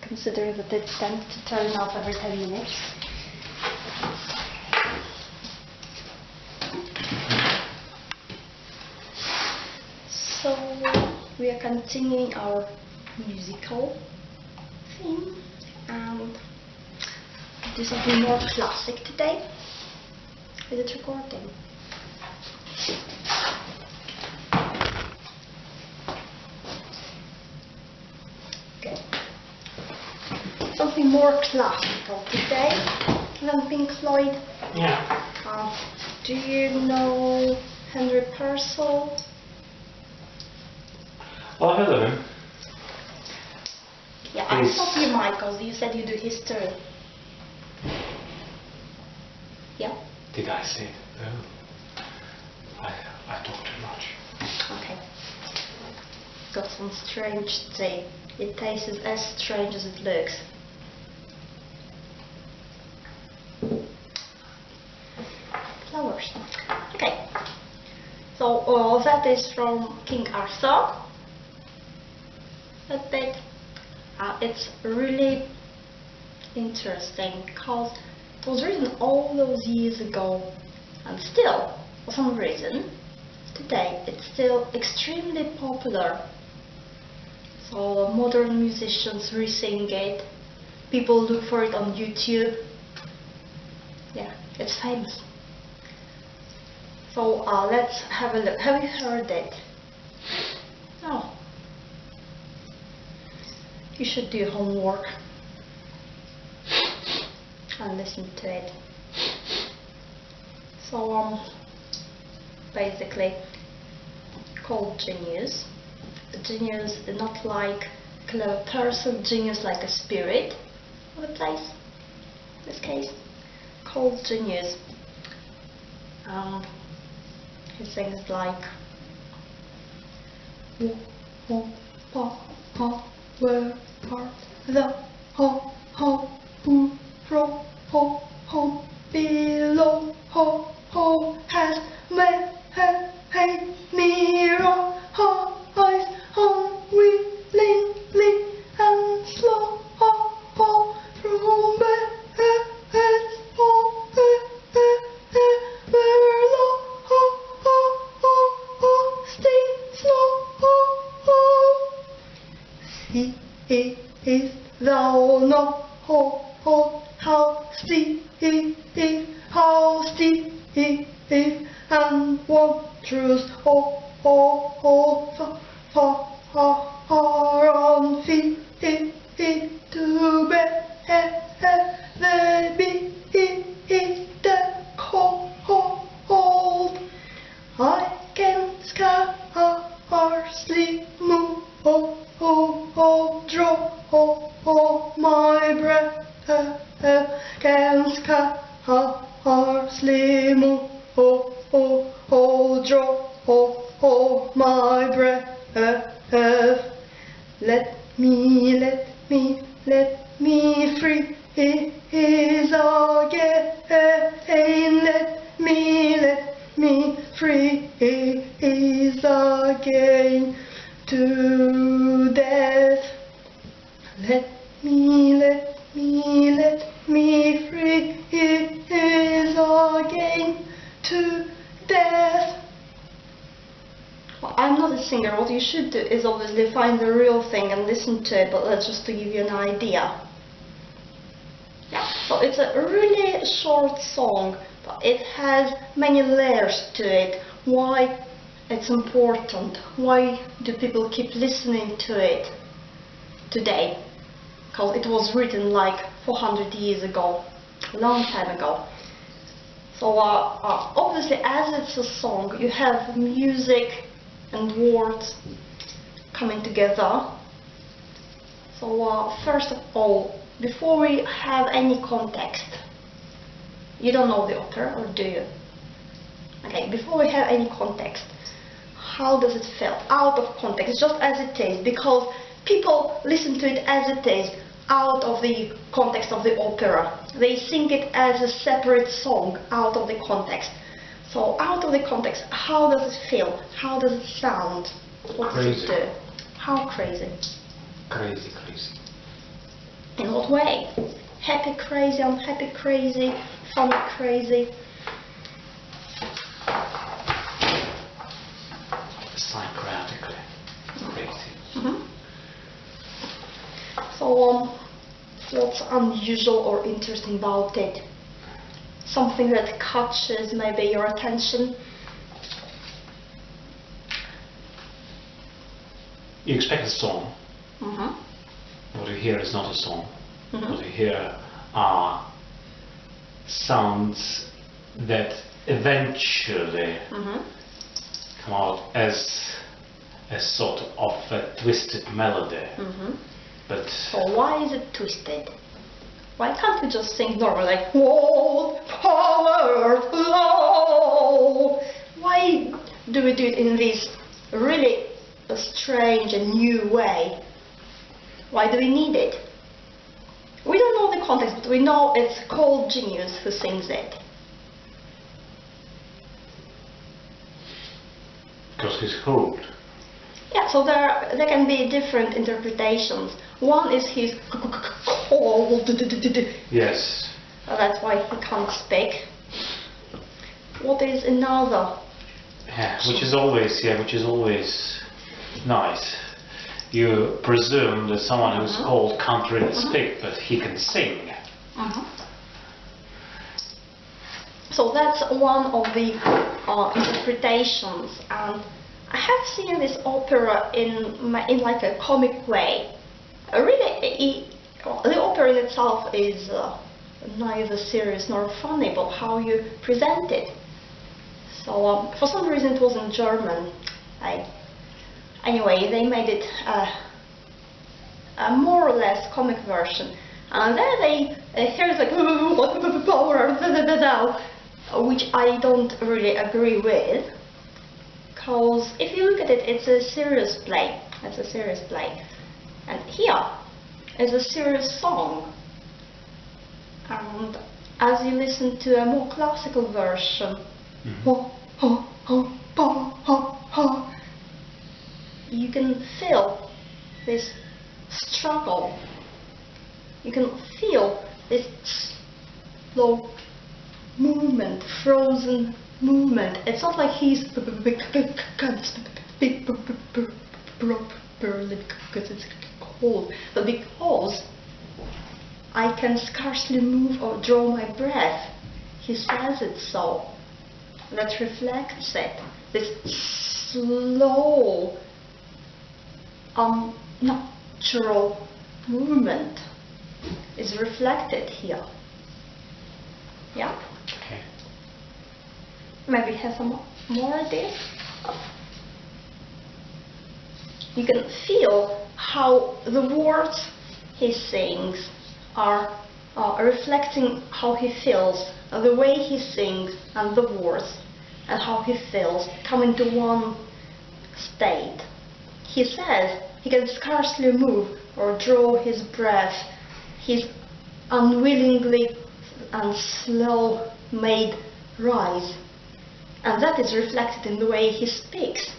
considering that it tends to turn off every 10 minutes. So we are continuing our musical theme, and this will be more classic today. Is it recording? Okay. Something more classical today than Pink Floyd. Yeah. Do you know Henry Purcell? Well, I've heard of him. Yeah, I thought you might, because you said you do history. Yeah? Did I say it? No. I talk too much. Okay. Got some strange tea. It tastes as strange as it looks. Flowers. Okay. So that is from King Arthur. That bit. It's really interesting because it was written all those years ago, and still, for some reason, today it's still extremely popular. So modern musicians re-sing it, people look for it on YouTube. Yeah, it's famous. So let's have a look. Have you heard it? No. You should do homework and listen to it. So basically called genius. Genius is not like a clever person, genius like a spirit of a place. In this case, called genius. He sings like where art thou, ho, ho, who, from, ho, below, ho, has made me wrong, eyes on willingly and slow, from beds, where low, stay slow, see if thou not how steep, and wondrous far on feet to bear they be that cold. I can scarcely move, draw my breath, can scarcely move, draw my breath. Let me free is again. Let me free is again to death. Let me free is again to death. Well, I'm not a singer. What you should do is obviously find the real thing and listen to it, but that's just to give you an idea. Yeah, so it's a really short song, but it has many layers to it. Why it's important? Why do people keep listening to it today? Because it was written like 400 years ago, a long time ago. So obviously, as it's a song, you have music and words coming together. So first of all, before we have any context, you don't know the author, or do you? Okay, before we have any context, how does it feel? Out of context, just as it is, because people listen to it as it is, out of the context of the opera. They sing it as a separate song, out of the context. So out of the context, how does it feel? How does it sound? What Crazy. does it do? How crazy? Crazy. In what way? Happy crazy, unhappy crazy, funny crazy. Psychotically crazy. So, what's unusual or interesting about it? Something that catches maybe your attention? You expect a song. What you hear is not a song. What you hear are sounds that eventually come out as a sort of a twisted melody. But So why is it twisted? Why can't we just sing normally, like "World Power Flow"? Why do we do it in this really strange and new way? Why do we need it? We don't know the context, but we know it's cold genius who sings it. because he's cold. Yeah, so there can be different interpretations. One is he's cold. Yes. That's why he can't speak. What is another? Yeah, which is always nice. You presume that someone who's cold can't really speak, but he can sing. So that's one of the interpretations, and I have seen this opera in like a comic way. Really, the opera in itself is neither serious nor funny, but how you present it. So for some reason it was in German. Anyway, they made it a more or less comic version, and there they hear like power, which I don't really agree with, because if you look at it, it's a serious play. It's a serious play, and here is a serious song. And as you listen to a more classical version, you can feel this struggle. You can feel this slow movement, frozen movement. It's not like he's properly because it's cold, but because I can scarcely move or draw my breath, he says it so. That reflects it. This slow, unnatural movement is reflected here. Yeah? Okay. Maybe have some more ideas? You can feel how the words he sings are reflecting how he feels, the way he sings and the words and how he feels come into one state. He says he can scarcely move or draw his breath. He's unwillingly and slow made rise, and that is reflected in the way he speaks.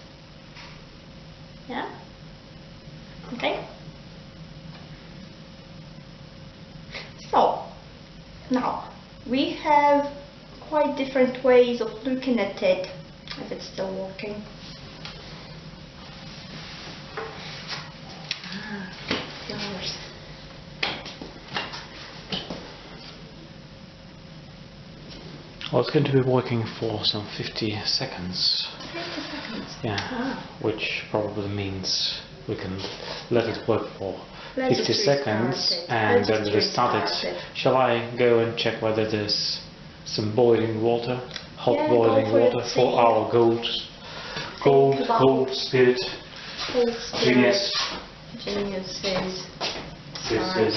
Yeah? Okay? So, now, we have quite different ways of looking at it, if it's still working. Flowers. Well, it's going to be working for some 50 seconds. 50 seconds? Yeah, which probably means we can let it work for Let's 50 seconds and then restart it. Shall I go and check whether there's some boiling water, hot boiling water for our gold spirit? Genius. Genius says. Yes.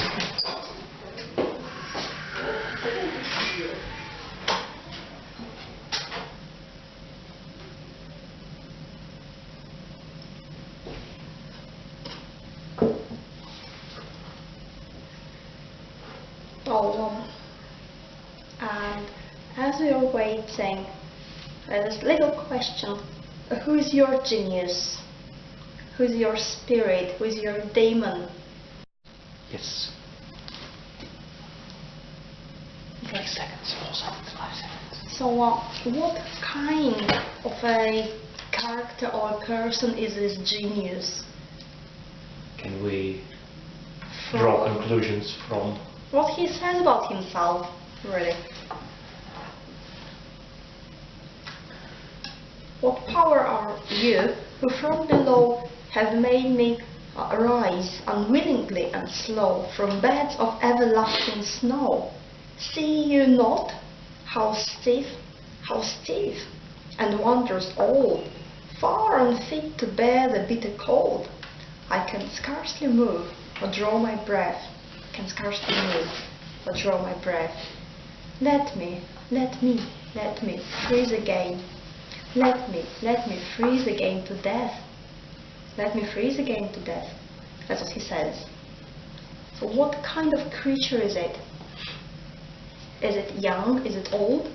And as we are waiting, there's a little question: who's your genius? Who's your spirit? Who's your demon? Yes. seconds, 4 seconds, 5 seconds. So what kind of a character or person is this genius? Can we draw conclusions from what he says about himself, really? What power are you, who from below have made me rise unwillingly and slow from beds of everlasting snow? See you not how stiff, and wondrous old, far unfit to bear the bitter cold? I can scarcely move or draw my breath, can scarcely move or draw my breath. Let me freeze again. Let me freeze again to death. Let me freeze again to death. That's what he says. So what kind of creature is it? Is it young? Is it old?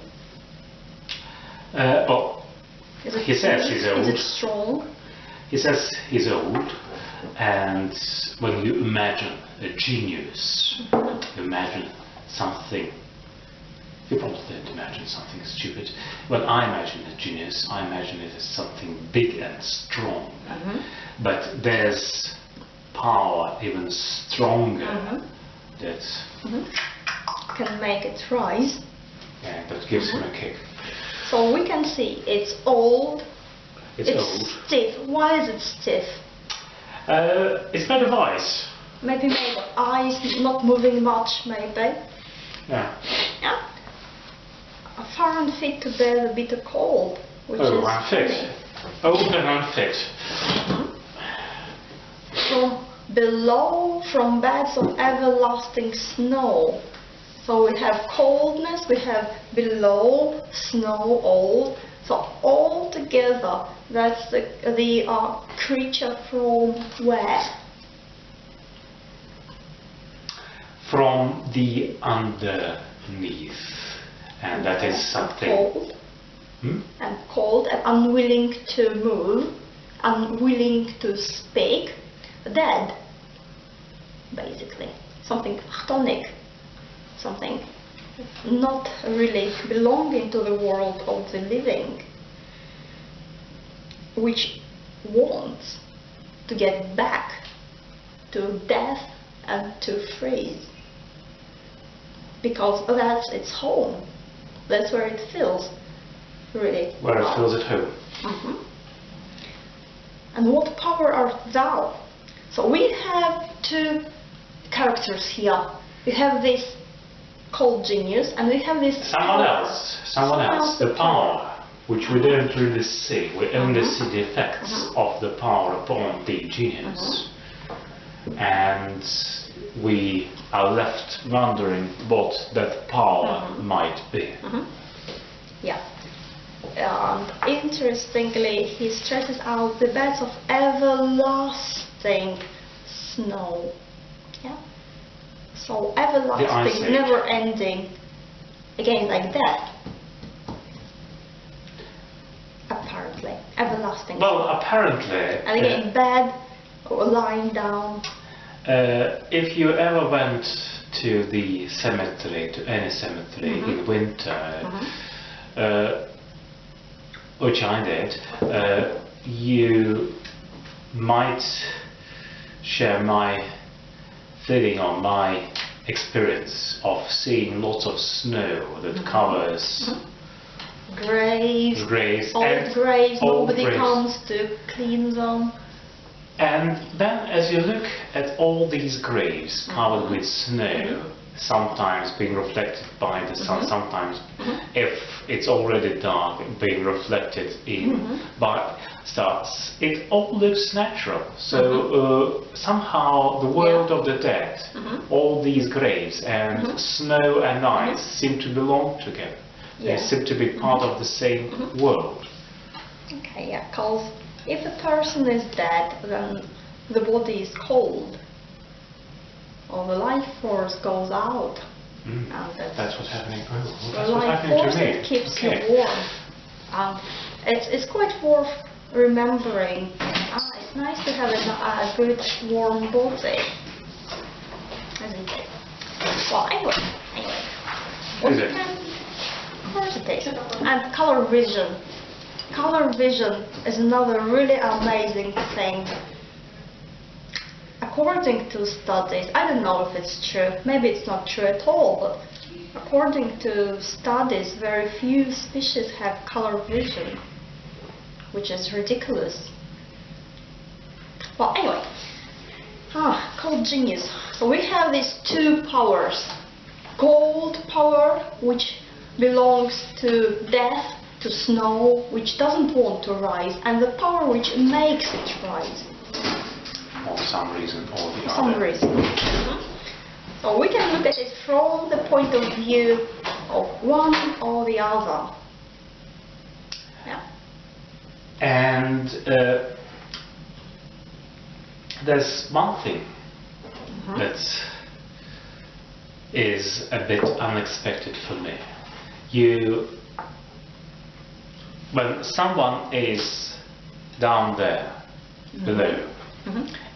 He says he's old. Is it strong? He says he's old, and when you imagine a genius, you imagine something. You probably don't imagine something stupid. When I imagine a genius, I imagine it as something big and strong. But there's power even stronger that can make it rise. Yeah, that gives him a kick. So we can see it's old. It's old. Stiff. Why is it stiff? It's made of ice. Maybe made of ice, not moving much, maybe. Yeah. Yeah. Far unfit to bear the bitter cold, which is unfit. Old and unfit. From below, from beds of everlasting snow. So we have coldness, we have below, snow, old. So all together, that's the creature from where? From the underneath. And that is something. Cold. And cold and unwilling to move, unwilling to speak, dead, basically. Something chthonic, something not really belonging to the world of the living, which wants to get back to death and to freeze, because that's its home. That's where it feels, really. Where it feels at home. And what power art thou? So we have two characters here. We have this cold genius, and we have this someone else, the power, which we don't really see. We only see the effects of the power upon the genius. And we are left wondering what that power might be. Yeah. And interestingly, he stresses out the beds of everlasting snow. Yeah. So everlasting, never ending, again like that. Apparently, everlasting. Well, apparently. And again, bed or lying down. If you ever went to the cemetery, to any cemetery in winter, which I did, you might share my feeling or my experience of seeing lots of snow that covers graves, old graves, nobody comes to clean them. And then as you look at all these graves covered with snow, sometimes being reflected by the sun, sometimes if it's already dark, being reflected in by stars, it all looks natural. So somehow the world of the dead, all these graves and snow and ice seem to belong together. They seem to be part of the same world. Okay, yeah, because if a person is dead, then the body is cold, or the life force goes out. And that's what's happening. Oh, the life force that keeps you warm. It's quite worth remembering. It's nice to have a good warm body, isn't it? Well, anyway. Well, Is you it? can, of course it is. And color vision. Color vision is another really amazing thing. According to studies, I don't know if it's true, maybe it's not true at all, but according to studies, very few species have color vision, which is ridiculous. Well, anyway, cold genius. So we have these two powers. Cold power, which belongs to death, to snow, which doesn't want to rise, and the power which makes it rise. For some reason or the For other. some reason. So we can look at it from the point of view of one or the other. Yeah. And there's one thing that is a bit unexpected for me. When someone is down there below,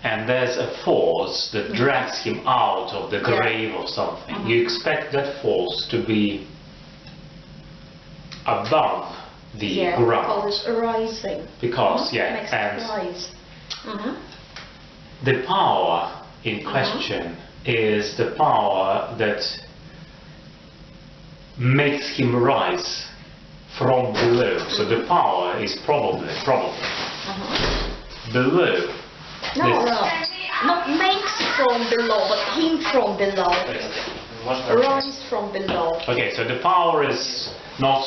and there's a force that drags him out of the grave or something, you expect that force to be above the ground. Because it's rising. Because, Makes and it rise. the power in question is the power that makes him rise from below. So the power is probably below. No, not makes from below, but him from below. Rise from below. Okay, so the power is not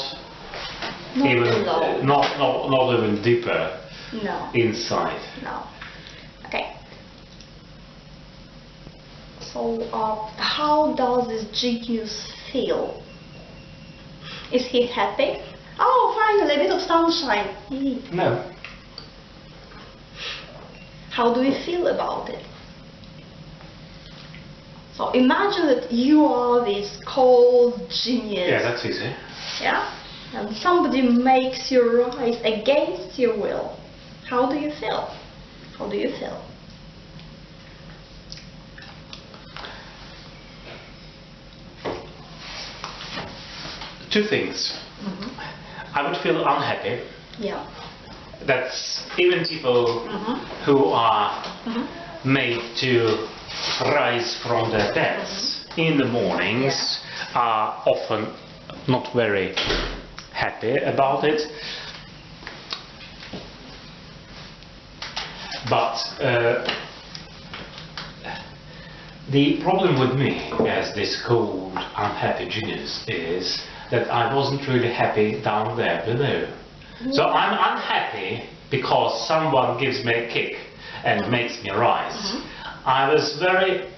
even below. not even deeper No. inside. No. Okay. So, how does this genius feel? Is he happy? Oh, finally, a bit of sunshine. No. How do you feel about it? So imagine that you are this cold genius. Yeah, that's easy. Yeah? And somebody makes you rise against your will. How do you feel? How do you feel? Two things. I would feel unhappy. Yeah. That's even people who are made to rise from their beds in the mornings are often not very happy about it. But the problem with me as this cold, unhappy genius is that I wasn't really happy down there below. So I'm unhappy because someone gives me a kick and makes me rise. I was very...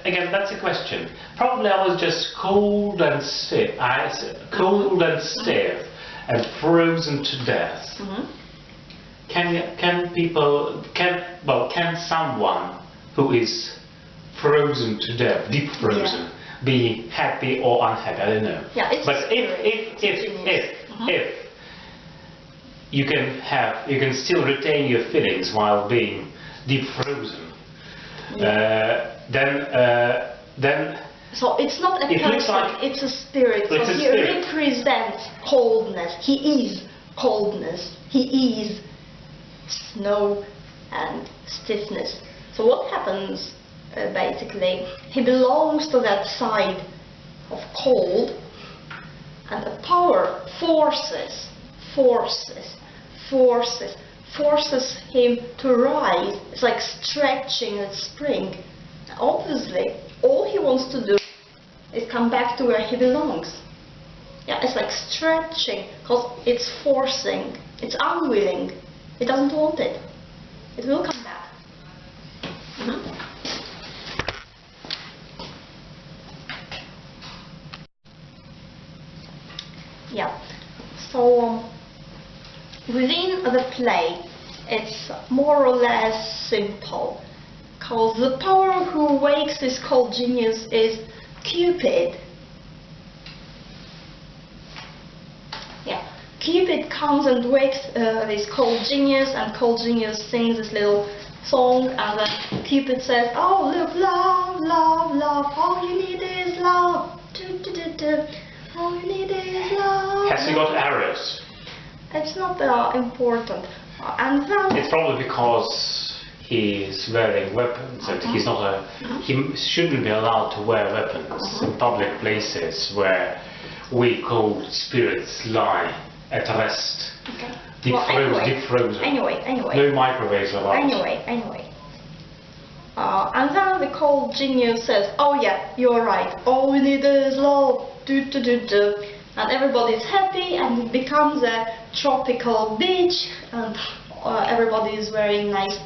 again, that's a question. Probably I was just cold and stiff, and frozen to death. Can someone who is frozen to death, deep frozen, be happy or unhappy? I don't know. Yeah, it's but if you can still retain your feelings while being deep frozen, then so it's not a it person, looks like it's a spirit. it's So a he spirit. represents coldness. He is coldness. He is snow and stiffness. So what happens basically? He belongs to that side of cold, and the power forces him to rise. It's like stretching a spring. Obviously, all he wants to do is come back to where he belongs. Yeah, it's like stretching, because it's forcing, it's unwilling, it doesn't want it. It will come back. Yeah, so within the play, it's more or less simple, because the power who wakes this cold genius is Cupid. Yeah, Cupid comes and wakes this cold genius, and cold genius sings this little song, and then Cupid says, "Oh, look, love, love, love, all you need love. Do, do, do, do. All you need is love. Has he got arrows? It's not important. And then It's probably because he's wearing weapons and he's not a. He shouldn't be allowed to wear weapons in public places where we cold spirits lie at rest. okay. Deep frozen. Anyway. No microwaves allowed. Anyway. And then the cold genius says, "Oh yeah, you're right. All we need is love." Do, do, do, do. And everybody's happy, and it becomes a tropical beach, and everybody is wearing nice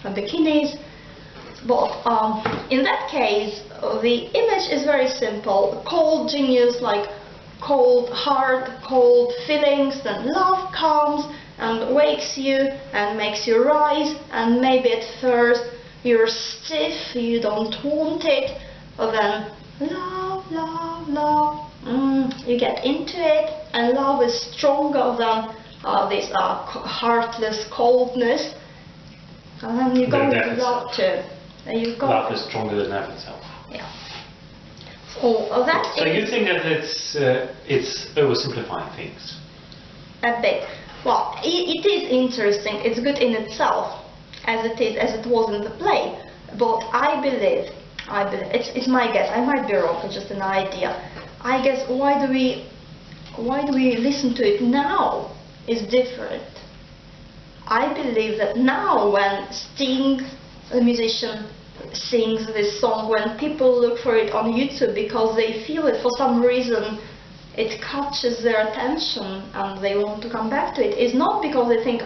bikinis. But in that case, the image is very simple. Cold genius, like cold heart, cold feelings, then love comes and wakes you and makes you rise, and maybe at first you're stiff, you don't want it, but then love, love, love. You get into it, and love is stronger than this heartless coldness, and then you go into love too. Love is stronger than love itself. Yeah. So that So is you think that it's oversimplifying things? a bit. Well, it is interesting. It's good in itself, as it was in the play. But I believe it's my guess. I might be wrong. It's just an idea. I guess why do we listen to it now is different. I believe that now when Sting, the musician, sings this song, when people look for it on YouTube because they feel it for some reason, it catches their attention and they want to come back to it. It's not because they think,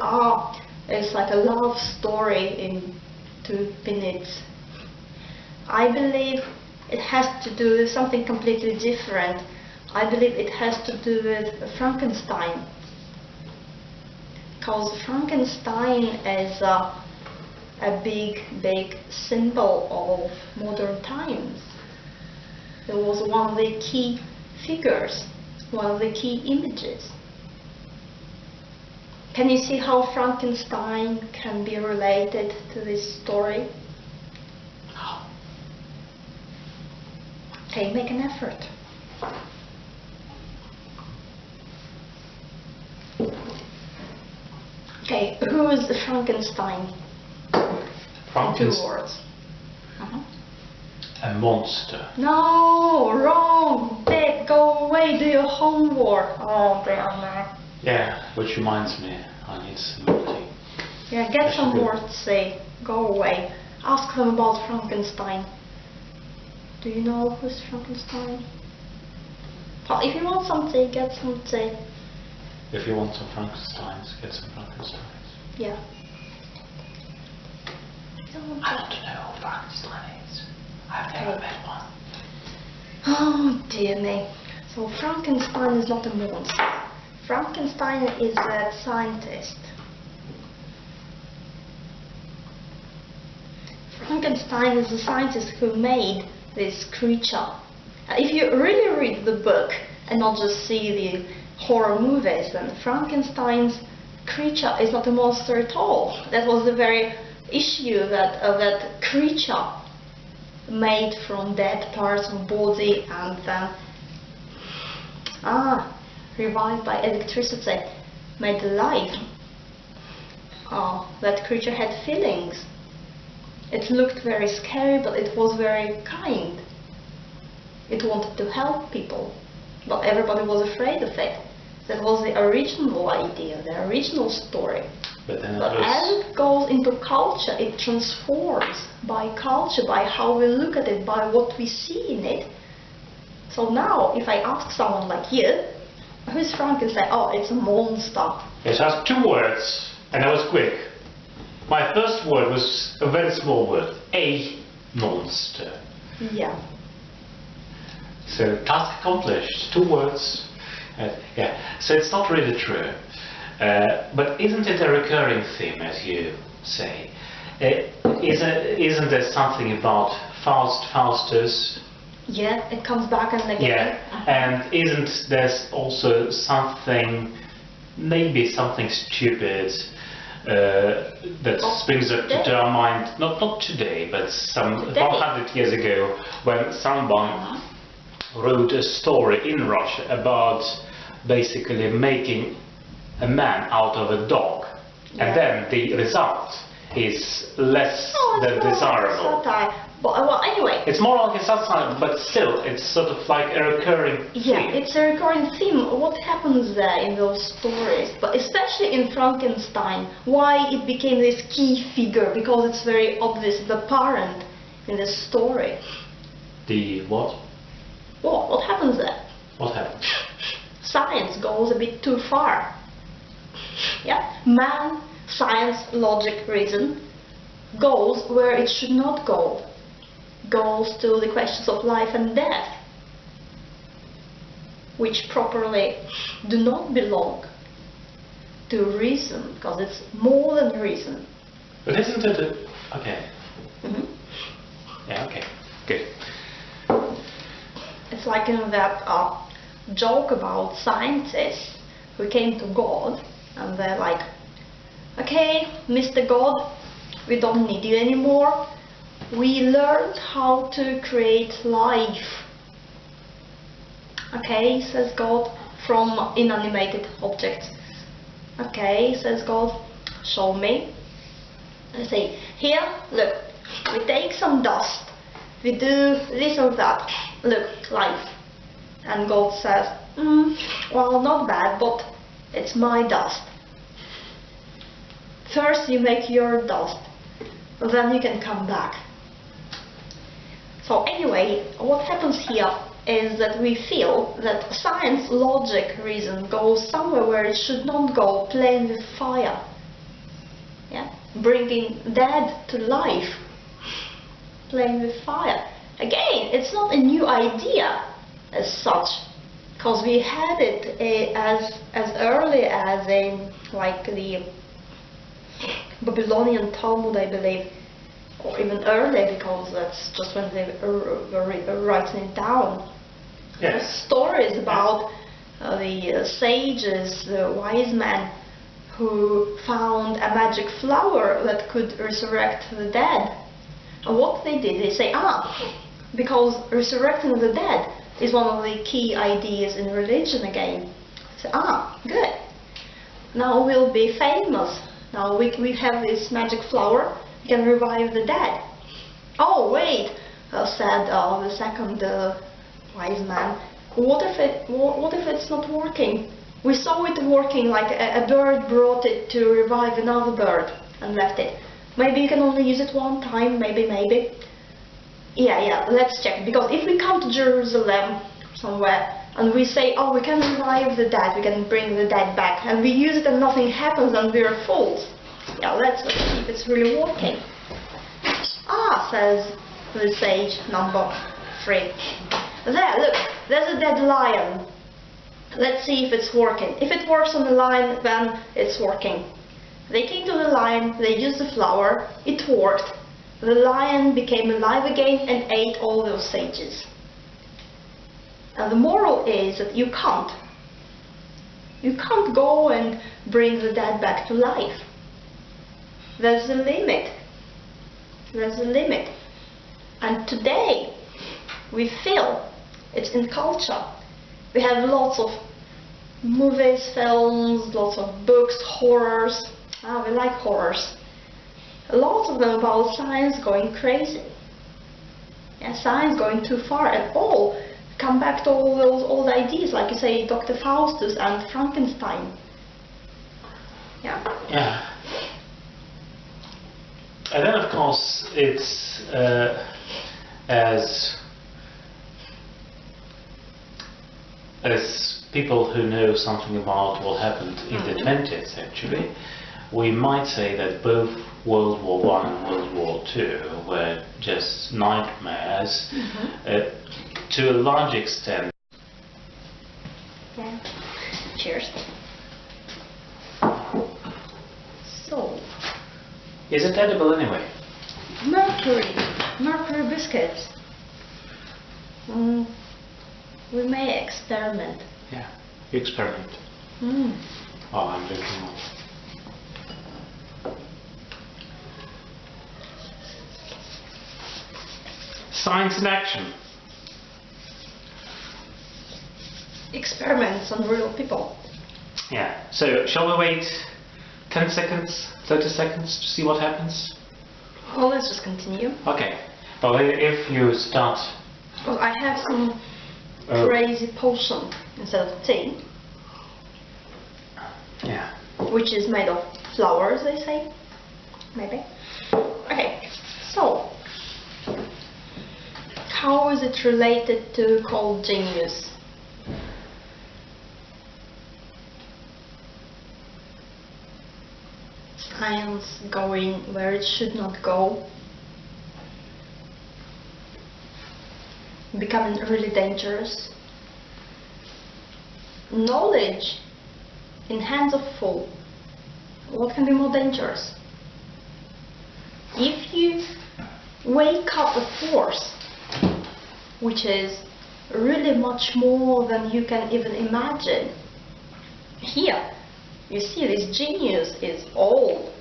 it's like a love story in 2 minutes. I believe it has to do with something completely different. I believe it has to do with Frankenstein. Because Frankenstein is a big symbol of modern times. It was one of the key figures, one of the key images. Can you see how Frankenstein can be related to this story? Okay, make an effort. Okay, who is the Frankenstein? Two words. A monster. No, wrong. Dick, go away, do your homework. Oh, damn it. Yeah, which reminds me, I need some tea. Yeah, get some more to say. Go away. Ask them about Frankenstein. Do you know who's Frankenstein? Well, if you want something, get some tea. If you want some Frankensteins, get some Frankensteins. Yeah. I want to know who Frankenstein is. I've never met one. Oh dear me. So Frankenstein is not a monster. Frankenstein is a scientist. Frankenstein is a scientist who made this creature. If you really read the book and not just see the horror movies, then Frankenstein's creature is not a monster at all. That was the very issue that creature made from dead parts of body and then revived by electricity, made alive. That creature had feelings. It looked very scary, but it was very kind. It wanted to help people, but everybody was afraid of it. That was the original idea, the original story. But as it goes into culture, it transforms by culture, by how we look at it, by what we see in it. So now, if I ask someone like you, who's Frankenstein? Oh, it's a monster. It has 2 words, and I was quick. My first word was a very small word, a monster. Yeah. So task accomplished, 2 words. Yeah. So it's not really true. But isn't it a recurring theme, as you say? Isn't there something about Faustus? Yeah, it comes back and again. Yeah, and isn't there also something, maybe something stupid, that springs up to our mind, not today, but some 100 years ago, when someone wrote a story in Russia about basically making a man out of a dog, and then the result is less than desirable. Satire. But, well, anyway. It's more like a satire, but still, it's sort of like a recurring theme. Yeah, it's a recurring theme. What happens there in those stories, but especially in Frankenstein, why it became this key figure, because it's very obvious, the parent in the story. The what? What happens there? What happens? Science goes a bit too far. Yeah, man, science, logic, reason goes where it should not go. Goes to the questions of life and death, which properly do not belong to reason, because it's more than reason. But isn't it okay? Mm-hmm. Yeah, okay, good. It's like that joke about scientists who came to God and they're like, okay, Mr. God, we don't need you anymore. We learned how to create life. Okay, says God, from inanimated objects. Okay, says God, show me. I say, here, look, we take some dust, we do this or that, look, life. And God says, well, not bad, but it's my dust. First you make your dust, then you can come back. So anyway, what happens here is that we feel that science, logic, reason goes somewhere where it should not go, playing with fire. Yeah? Bringing dead to life, playing with fire. Again, it's not a new idea as such, because we had it as early as in like the Babylonian Talmud, I believe, or even earlier, because that's just when they were writing it down. Yes. Stories about the sages, the wise men who found a magic flower that could resurrect the dead. And what they did, they say, because resurrecting the dead is one of the key ideas in religion again. So, good. Now we'll be famous. Now we have this magic flower, we can revive the dead. Oh wait, said the second wise man. What if it's not working? We saw it working, like a bird brought it to revive another bird and left it. Maybe you can only use it one time, maybe. Yeah, let's check. Because if we come to Jerusalem somewhere and we say, we can revive the dead, we can bring the dead back, and we use it and nothing happens and we're fools. Yeah, let's see if it's really working. Says the sage number 3. There, look, there's a dead lion. Let's see if it's working. If it works on the lion, then it's working. They came to the lion, they used the flower, it worked. The lion became alive again and ate all those sages. And the moral is that you can't go and bring the dead back to life. There's a limit. There's a limit. And today, we feel it's in culture. We have lots of movies, films, lots of books, horrors. We like horrors. Lots of them about science going crazy. Yeah, science going too far, and all come back to all those old ideas, like you say, Dr. Faustus and Frankenstein. Yeah. And then, of course, it's as people who know something about what happened in the 20th century, we might say that both World War I and World War II were just nightmares, to a large extent. Yeah. Cheers. So. Is it edible anyway? Mercury biscuits. We may experiment. Yeah, you experiment. I'm drinking more. Science in action. experiments on real people. Yeah. So shall we wait 10 seconds, 30 seconds to see what happens? Well, let's just continue. Okay. Well, if you start... Well, I have some crazy potion instead of tea. Yeah. Which is made of flowers, they say. Maybe. Okay, so how is it related to cold genius? Science going where it should not go. Becoming really dangerous. Knowledge in hands of fool. What can be more dangerous? If you wake up a force which is really much more than you can even imagine, here you see this genius is old,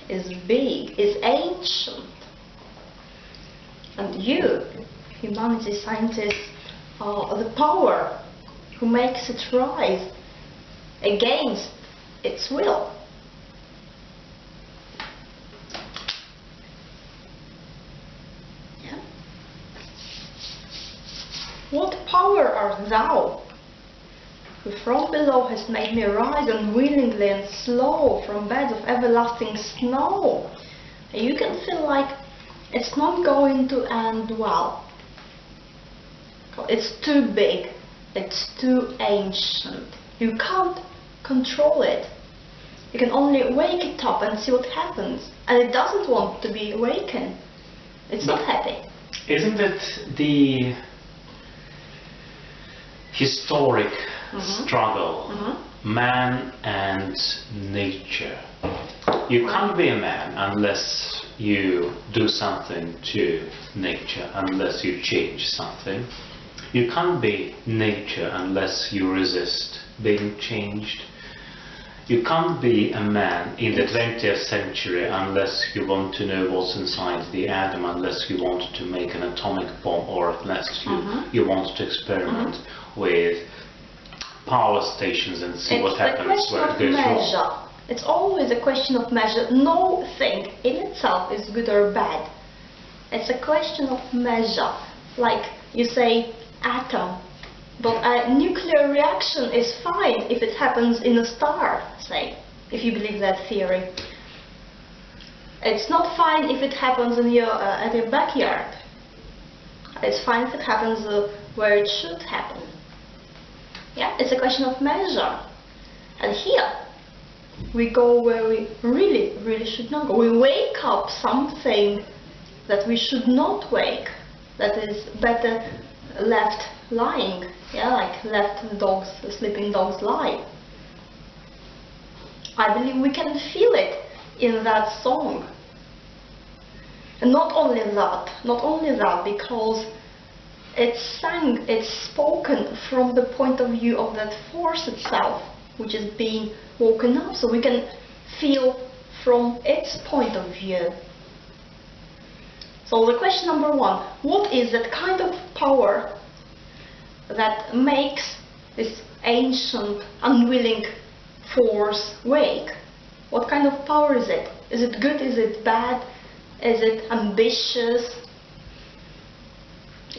is big, is ancient, and you, humanity scientists, are the power who makes it rise against its will. Yeah. What power art thou, who from below hast made me rise unwillingly and slow from beds of everlasting snow? You can feel like it's not going to end well. It's too big, it's too ancient. You can't control it. You can only wake it up and see what happens. And it doesn't want to be awakened. It's not happy. Isn't it the historic struggle, man and nature? You can't be a man unless you do something to nature, unless you change something. You can't be nature unless you resist being changed. You can't be a man in the 20th century unless you want to know what's inside the atom, unless you want to make an atomic bomb, or unless you want to experiment with power stations and see what happens where it goes wrong. It's always a question of measure. No thing in itself is good or bad. It's a question of measure. Like you say, atom. But a nuclear reaction is fine if it happens in a star, say, if you believe that theory. It's not fine if it happens in your, at your backyard. It's fine if it happens where it should happen. Yeah, it's a question of measure. And here, we go where we really, really should not go. We wake up something that we should not wake, that is better left lying, yeah, like left the dogs, the sleeping dogs lie. I believe we can feel it in that song. And not only that, because it's sang, it's spoken from the point of view of that force itself, which is being woken up, so we can feel from its point of view. So the question number one, what is that kind of power that makes this ancient, unwilling force wake? What kind of power is it? Is it good? Is it bad? Is it ambitious?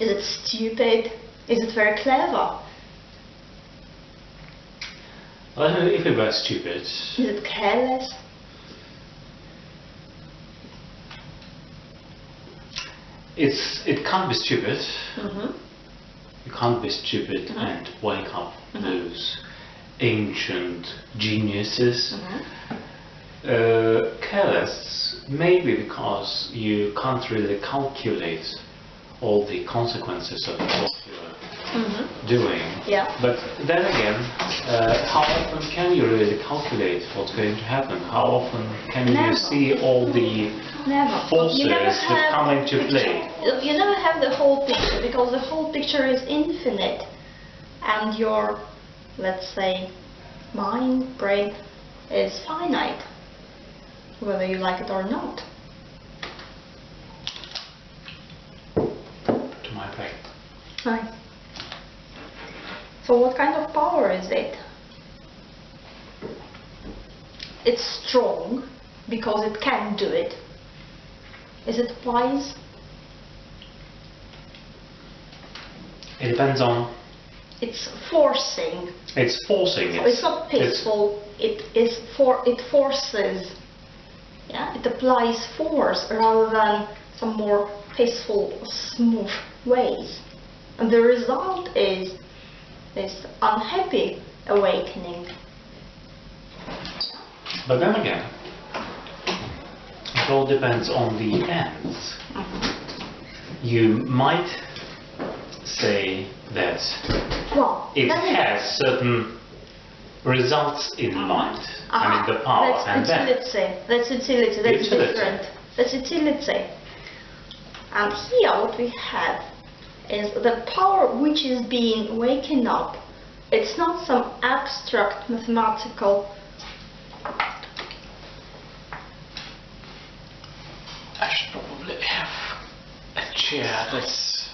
Is it stupid? Is it very clever? Well, if it were stupid... Is it careless? It can't be stupid. You can't be stupid and wake up those ancient geniuses. Careless, maybe because you can't really calculate all the consequences of what you're doing. Yeah. But then again, how often can you really calculate what's going to happen? How often can you see all the forces that come into play? You never have the whole picture, because the whole picture is infinite, and your, let's say, mind, brain is finite, whether you like it or not. To my brain. Right. So what kind of power is it? It's strong because it can do it. Is it wise? It depends on... It's forcing. It's forcing. So it's not peaceful. It forces. Yeah, it applies force rather than some more peaceful, smooth ways. And the result is this unhappy awakening. But then again, it all depends on the ends. You might say that it has certain results in mind. I mean, the power and that's utility. That's different. That's utility. And here what we have is the power which is being waken up. It's not some abstract mathematical. I should probably have a chair that's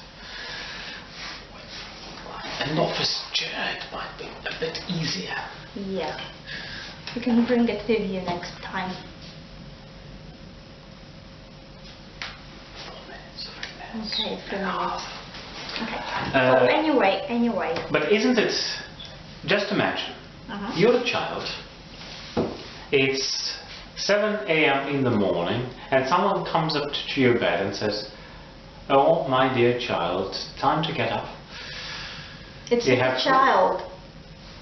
an office chair. It might be a bit easier. Yeah. You can bring it with you next time. 4 minutes, 3 minutes. Okay, 3 minutes. Okay. So anyway. But isn't it, just imagine, you're a child, it's 7 a.m. in the morning, and someone comes up to your bed and says, "Oh, my dear child, time to get up." It's a child.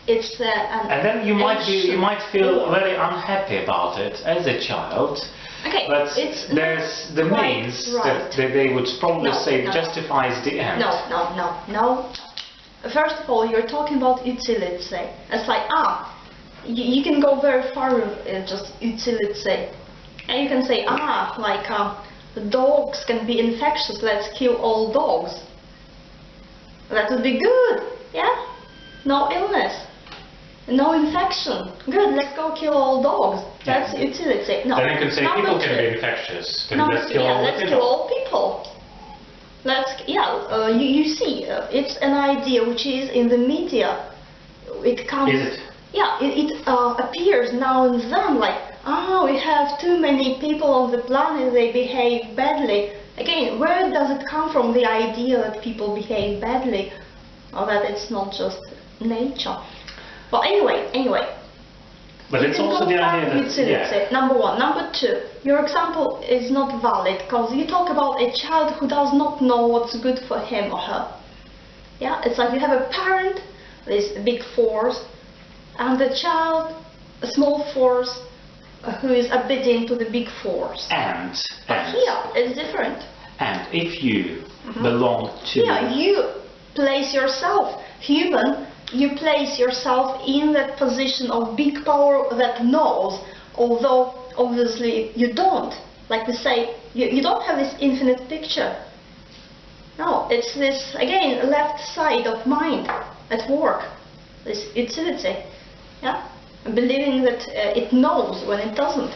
It's and then you might feel very unhappy about it as a child. Okay, but there's the means that they would probably say justifies the end. No. First of all, you're talking about utility. It's like, you can go very far with just utility. And you can say, the dogs can be infectious, let's kill all dogs. That would be good, yeah? No illness. No infection. Good, let's go kill all dogs. That's utility. No. Then you can say people can be infectious. Then let's kill all people. You see, it's an idea which is in the media. It comes. Is it? Yeah, it appears now and then like, we have too many people on the planet, they behave badly. Again, where does it come from, the idea that people behave badly? Or that it's not just nature? Well, anyway. But it's also the idea that... Number one. Number two, your example is not valid because you talk about a child who does not know what's good for him or her. Yeah, it's like you have a parent, this big force, and the child, a small force, who is obedient to the big force. But here, it's different. And if you belong to... Yeah, you place yourself, human, you place yourself in that position of big power that knows, although obviously you don't. Like we say, you don't have this infinite picture. No, it's this, again, left side of mind at work, this utility. Yeah? Believing that it knows when it doesn't.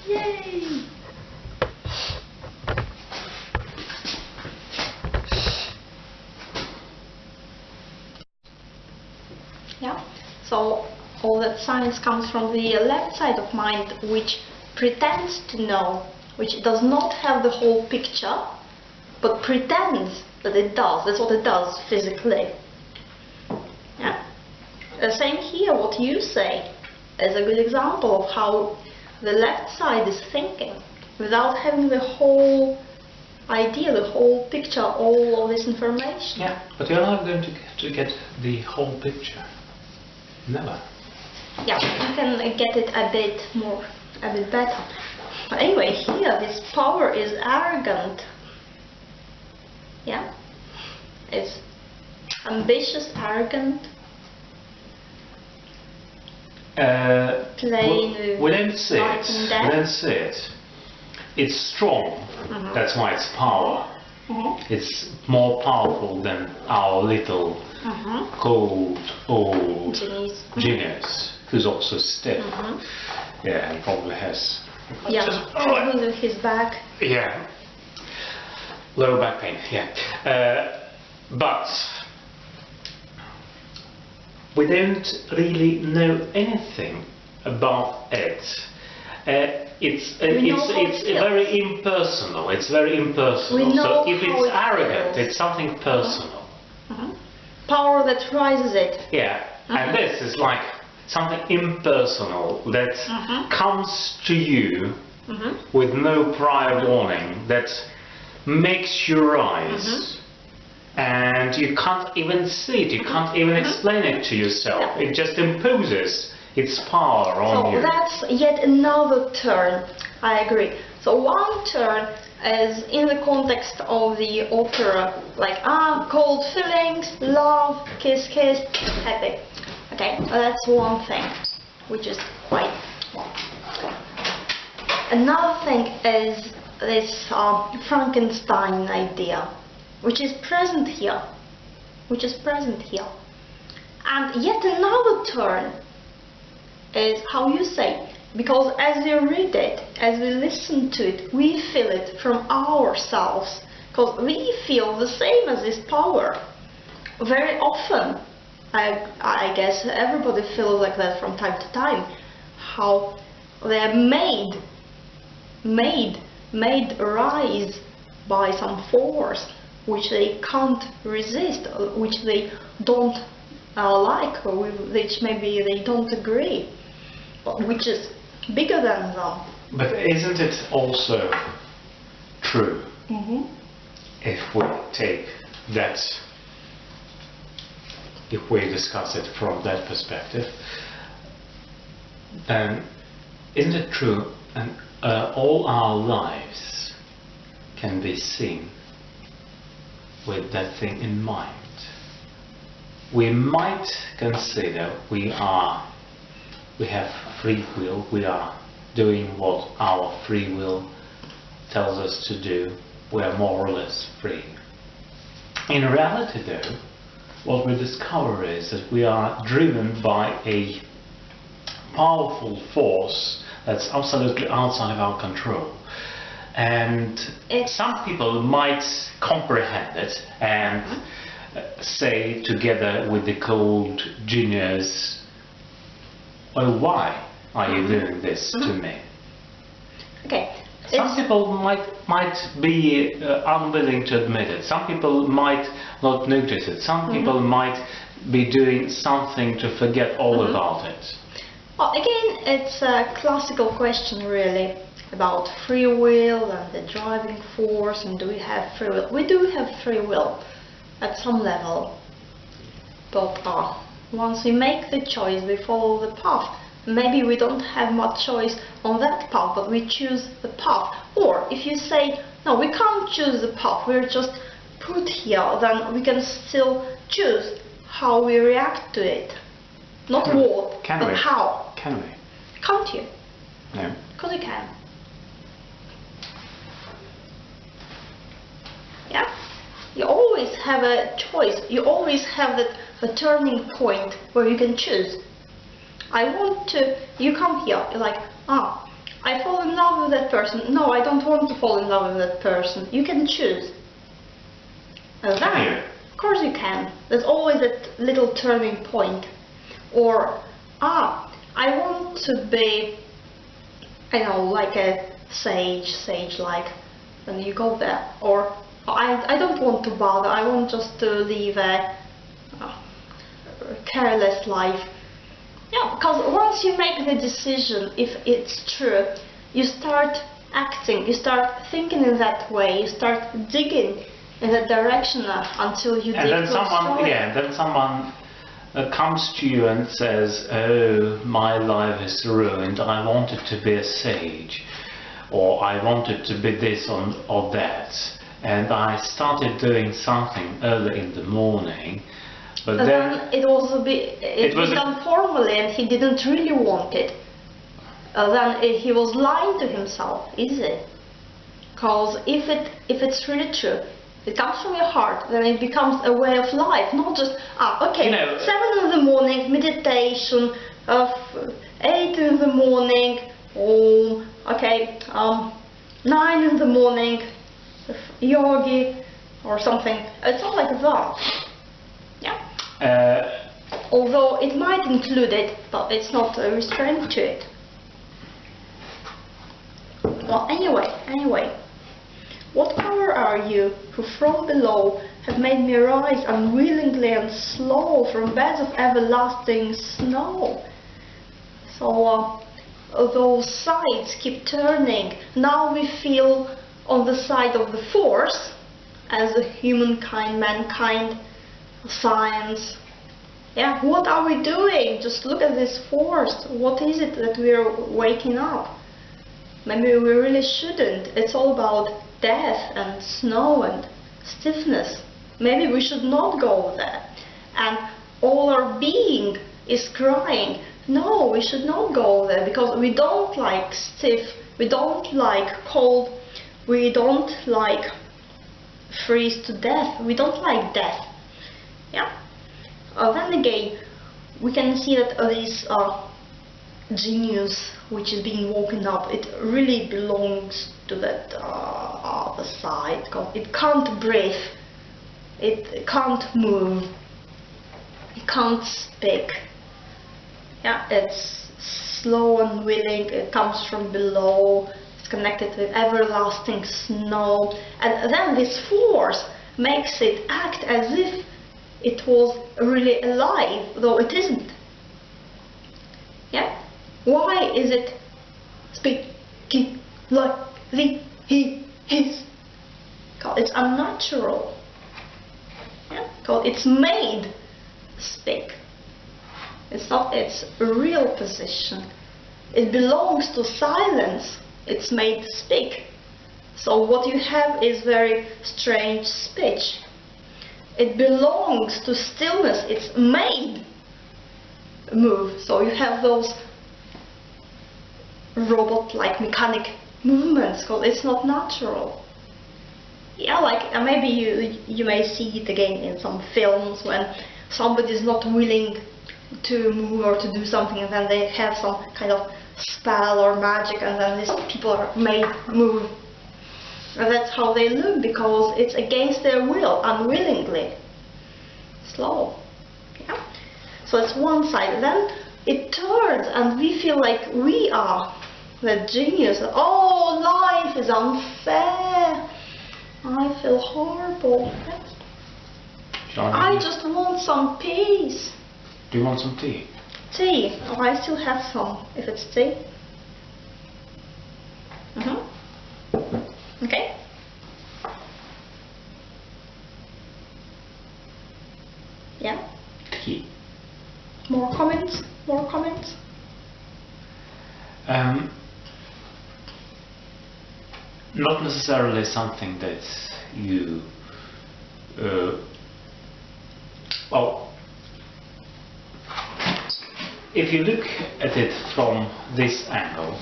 Yay! Yeah, so all that science comes from the left side of mind, which pretends to know, which does not have the whole picture, but pretends that it does. That's what it does physically. Yeah. Same here, what you say is a good example of how the left side is thinking without having the whole idea, the whole picture, all of this information. Yeah, but you're not going to get the whole picture. Never. Yeah, you can get it a bit better. But anyway, here this power is arrogant. Yeah, it's ambitious, arrogant. We don't see it. It's strong. That's why it's power. It's more powerful than our little cold old genius, who's also stiff. Yeah, and probably has. Probably his back. Yeah. Lower back pain, yeah. But we don't really know anything about it. It's very impersonal. It's very impersonal. So if it's arrogant, it's something personal. Power that rises it. Yeah, and this is like something impersonal that comes to you with no prior warning, that makes you rise. And you can't even see it, you can't even explain it to yourself. It just imposes its power on you. So that's yet another turn, I agree. So one turn is in the context of the opera, like cold feelings, love, kiss, kiss, happy. Okay, that's one thing, which is quite well. Another thing is this Frankenstein idea, which is present here, and yet another turn is how you say, because as we read it, as we listen to it, we feel it from ourselves, because we feel the same as this power. Very often, I guess everybody feels like that from time to time, how they're made rise by some force which they can't resist, which they don't like, or with which maybe they don't agree, but which is bigger than them. But isn't it also true, if we take that, if we discuss it from that perspective, then isn't it true, and all our lives can be seen with that thing in mind? We might consider we have free will, we are doing what our free will tells us to do, we are more or less free. In reality though, what we discover is that we are driven by a powerful force that's absolutely outside of our control. And some people might comprehend it and say, together with the cold genius, "Oh, why are you doing this to me?" Okay. Some people might be unwilling to admit it. Some people might not notice it. Some people might be doing something to forget all about it. Well, again, it's a classical question, really, about free will and the driving force, and do we have free will? We do have free will at some level, but once we make the choice, we follow the path. Maybe we don't have much choice on that path, but we choose the path. Or if you say, no, we can't choose the path, we're just put here, then we can still choose how we react to it. Not what, but how. Can we? Can't you? No. Because you can. Yeah? You always have a choice. You always have the turning point where you can choose. You come here, you're like, I fall in love with that person. No, I don't want to fall in love with that person. You can choose. And then, of course you can. There's always that little turning point. Or, I want to be, like a sage-like, and you go there. Or, I don't want to bother, I want just to live a careless life. Yeah, because once you make the decision, if it's true, you start acting, you start thinking in that way, you start digging in that direction until you dig. And then someone comes to you and says, "Oh, my life is ruined, I wanted to be a sage, or I wanted to be this or that, and I started doing something early in the morning, but then it was done formally and he didn't really want it." Then he was lying to himself, is it? Because if it's really true, it comes from your heart, then it becomes a way of life, not just, 7 in the morning, meditation, 8 in the morning, 9 in the morning, yogi or something. It's not like that. Yeah. Although it might include it, but it's not a restraint to it. Well, anyway, what power are you who from below have made me rise unwillingly and slow from beds of everlasting snow? So those sides keep turning. Now we feel on the side of the force as a humankind, mankind, science. Yeah, what are we doing? Just look at this force. What is it that we're waking up? Maybe we really shouldn't. It's all about death and snow and stiffness. Maybe we should not go there. And all our being is crying, no, we should not go there, because we don't like stiff, we don't like cold, we don't like freeze to death, we don't like death. Yeah. Then again, we can see that this genius which is being woken up, it really belongs to that other side. It can't breathe, it can't move, it can't speak. Yeah, it's slow and willing, it comes from below, it's connected with everlasting snow, and then this force makes it act as if it was really alive, though it isn't. Yeah? Why is it speaking like he is? Because it's unnatural. Yeah? Because it's made speak. It's not its real position. It belongs to silence. It's made speak. So what you have is very strange speech. It belongs to stillness. It's made move. So you have those robot-like mechanic movements, because it's not natural. Yeah, like maybe you may see it again in some films when somebody is not willing to move or to do something, and then they have some kind of spell or magic, and then these people are made move. And that's how they look, because it's against their will, unwillingly. Slow. Yeah? So it's one side. Then it turns and we feel like we are the genius. Oh, life is unfair. I feel horrible. I just want some peace. Do you want some tea? Tea. Oh, I still have some, if it's tea. Okay. Yeah. Tea. More comments? More comments? Not necessarily something that you well, if you look at it from this angle,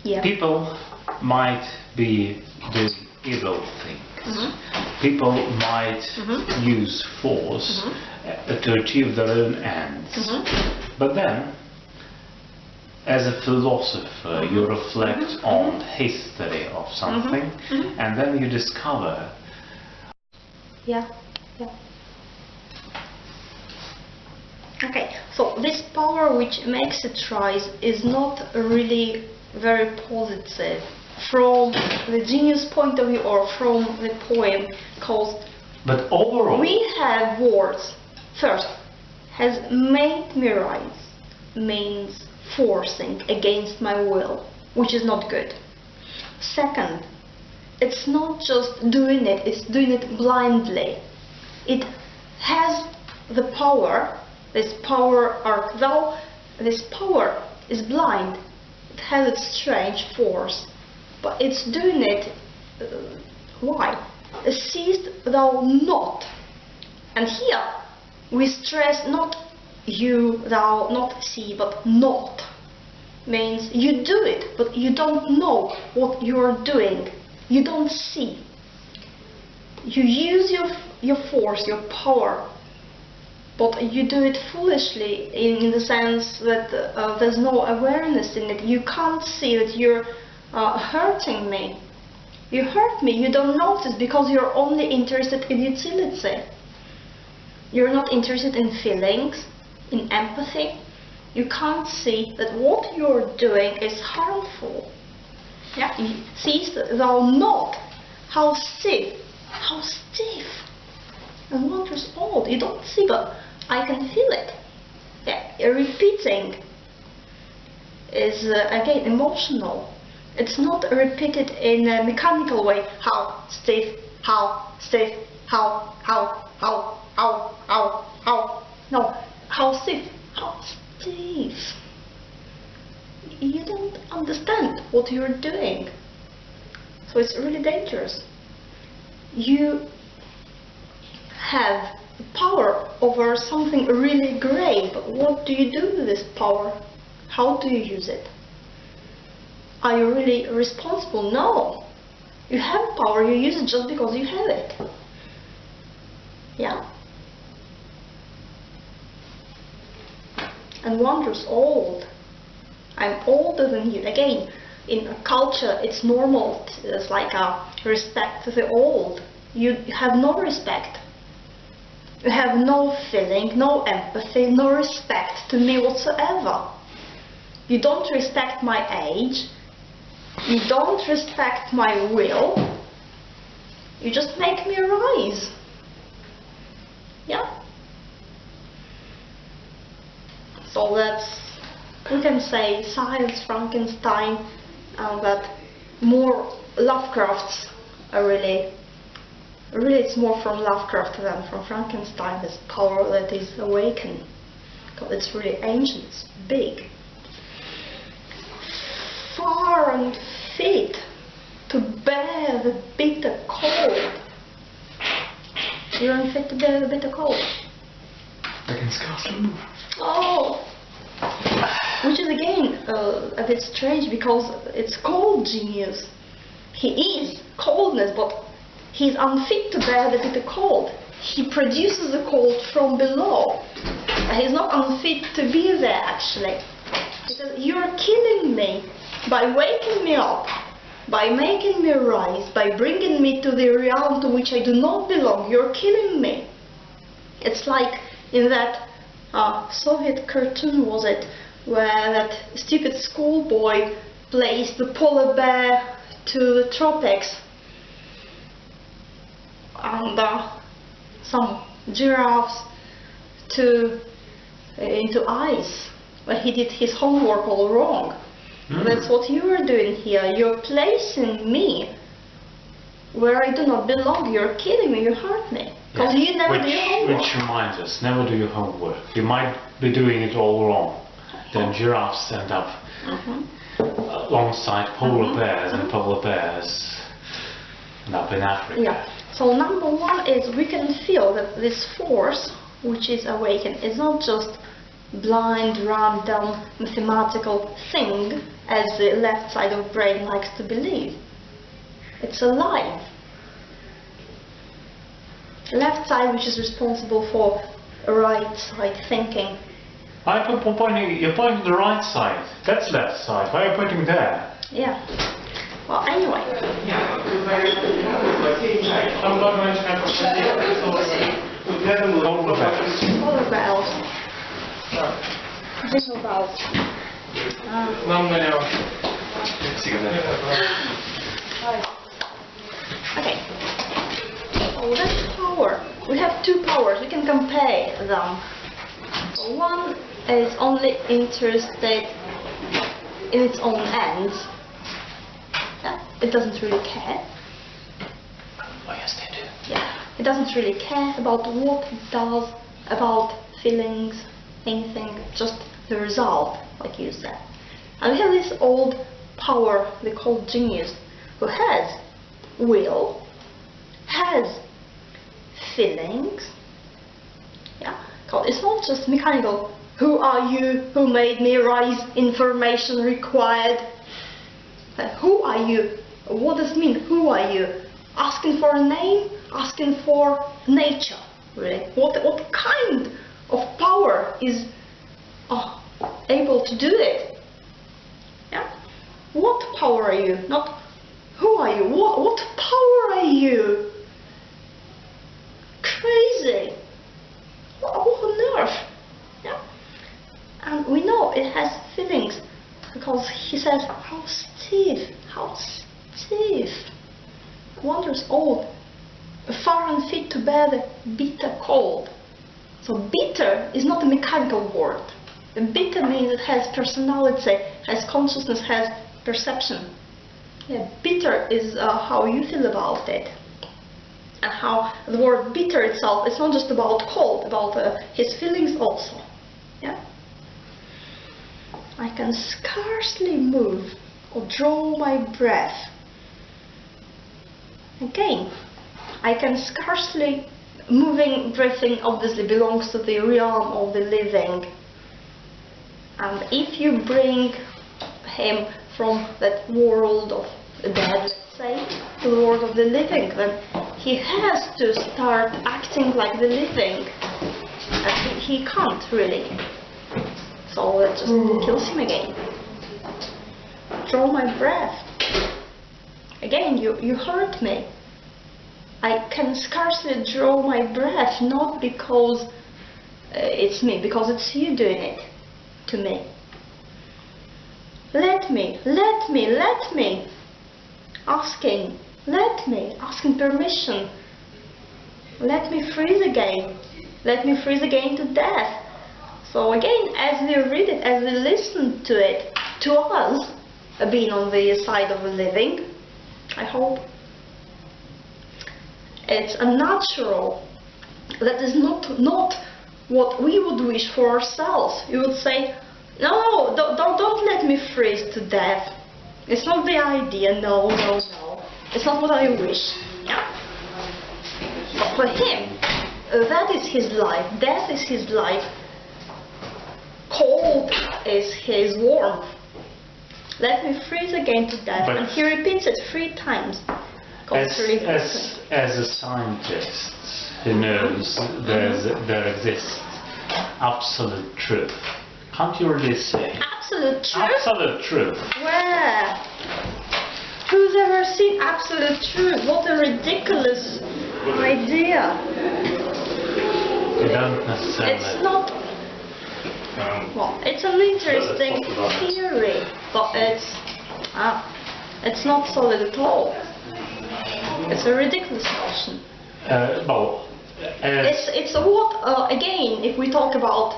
yeah. People might be doing evil things. People might use force to achieve their own ends. But then, as a philosopher, you reflect on history of something, and then you discover. Yeah. Yeah. Okay, so this power which makes it rise is not really very positive from the genius point of view or from the poem, because but overall we have words. First, has made me rise means forcing against my will, which is not good. Second, it's not just doing it, it's doing it blindly. It has the power, this power arc, though this power is blind, it has its strange force, but it's doing it, why? Seest thou not? And here we stress not you, thou, not see, but not. Means you do it, but you don't know what you're doing. You don't see. You use your force, your power, but you do it foolishly in the sense that there's no awareness in it. You can't see that you're hurting me. You hurt me, you don't notice because you're only interested in utility. You're not interested in feelings, in empathy. You can't see that what you're doing is harmful. Yeah? Seest thou not how stiff and wondrous old. You don't see, but I can feel it. Yeah, repeating is again emotional. It's not repeated in a mechanical way. How stiff, how stiff, how. No, how stiff, how stiff. You don't understand what you're doing. So it's really dangerous. You have power over something really great, but what do you do with this power? How do you use it? Are you really responsible? No. You have power, you use it just because you have it. Yeah? And wondrous old. I'm older than you. Again, in a culture it's normal, it's like a respect to the old. You have no respect. You have no feeling, no empathy, no respect to me whatsoever. You don't respect my age. You don't respect my will. You just make me rise. Yeah? So that's, we can say, science, Frankenstein, but more Lovecraft's are really it's more from Lovecraft than from Frankenstein, this power that is awakened. Because it's really ancient, it's big. Far and fit to bear the bitter cold. You're unfit to bear the bitter cold. I can scarcely move. Oh! Which is again a bit strange because it's cold genius. He is coldness, but he's unfit to bear the bitter cold. He produces the cold from below. He's not unfit to be there actually. Because you're killing me by waking me up, by making me rise, by bringing me to the realm to which I do not belong. You're killing me. It's like in that Soviet cartoon, was it, where that stupid schoolboy placed the polar bear to the tropics and some giraffes into ice, where he did his homework all wrong. That's what you are doing here. You're placing me where I do not belong. You're killing me, you hurt me. Because you never do your homework. Which reminds us, never do your homework. You might be doing it all wrong. Then giraffes end up alongside polar bears, and polar bears end up in Africa. Yeah. So number one is we can feel that this force which is awakened is not just blind, random, mathematical thing as the left side of brain likes to believe. It's alive. Left side, which is responsible for right side thinking. You're pointing the right side. That's left side. Why are you pointing there? Yeah. Well, anyway. Polar bears. Jingle bells. Okay. So that's power. We have two powers. We can compare them. One is only interested in its own ends. Yeah, it doesn't really care. Oh yes, they do. Yeah, it doesn't really care about what it does, about feelings, anything, just the result, like you said. And we have this old power they call genius, who has will, has feelings. Yeah, it's not just mechanical. Who are you? Who made me rise? Information required. Who are you? What does it mean? Who are you? Asking for a name? Asking for nature? Really? What kind of power is able to do it? Yeah. what power are you? Not who are you? What power are you? Crazy. What on earth? Yeah. And we know it has feelings because he says, how stiff, how stiff. Wonders old, far unfit to bear the bitter cold. So bitter is not a mechanical word. Bitter means it has personality, has consciousness, has perception. Yeah, bitter is how you feel about it. And how the word bitter itself is not just about cold, about his feelings also. Yeah? I can scarcely move or draw my breath. Again, I can scarcely. Moving, breathing obviously belongs to the realm of the living. And if you bring him from that world of the dead, let's say, to the world of the living, then he has to start acting like the living. And he can't really. So it just kills him again. Draw my breath. Again, you hurt me. I can scarcely draw my breath, not because it's me, because it's you doing it to me. Let me, asking permission. Let me freeze again to death. So again, as we read it, as we listen to it, to us, being on the side of the living, I hope it's a natural, that is not what we would wish for ourselves. You would say, no, don't let me freeze to death. It's not the idea, no. It's not what I wish. Yeah? But for him, that is his life, death is his life, cold is his warmth. Let me freeze again to death. And he repeats it 3 times. As a scientist who knows there exists absolute truth, can't you really say? Absolute truth? Absolute truth. Where? Who's ever seen absolute truth? What a ridiculous idea. You don't necessarily. It's not. Well, it's an interesting theory, but it's not solid at all. It's a ridiculous notion. It's what, again, if we talk about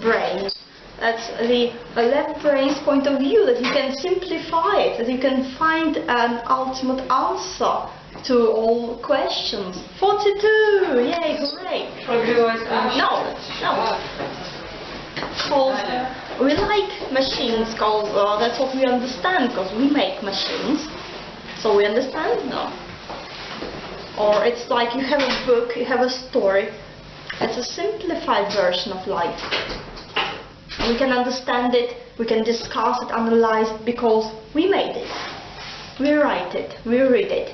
brains, that's the left brain's point of view, that you can simplify it, that you can find an ultimate answer to all questions. 42! Yay, hooray! No. Because we like machines, because that's what we understand, because we make machines. So we understand? No. Or it's like you have a book, you have a story. It's a simplified version of life. We can understand it, we can discuss it, analyze it, because we made it. We write it, we read it.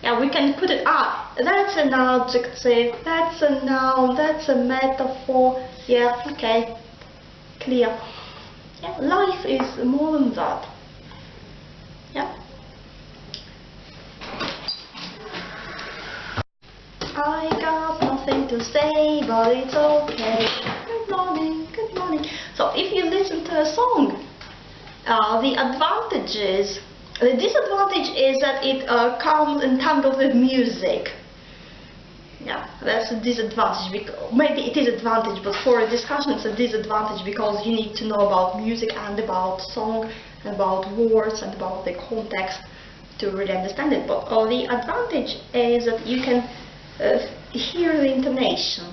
Yeah, we can put it, that's an adjective, that's a noun, that's a metaphor. Yeah, okay, clear. Yeah, life is more than that. Yeah. I got nothing to say, but it's okay. Good morning, good morning. So if you listen to a song, the disadvantage is that it comes entangled with music. Yeah, that's a disadvantage. Maybe it is an advantage, but for a discussion it's a disadvantage because you need to know about music and about song, and about words and about the context to really understand it. But the advantage is that you can hear the intonation.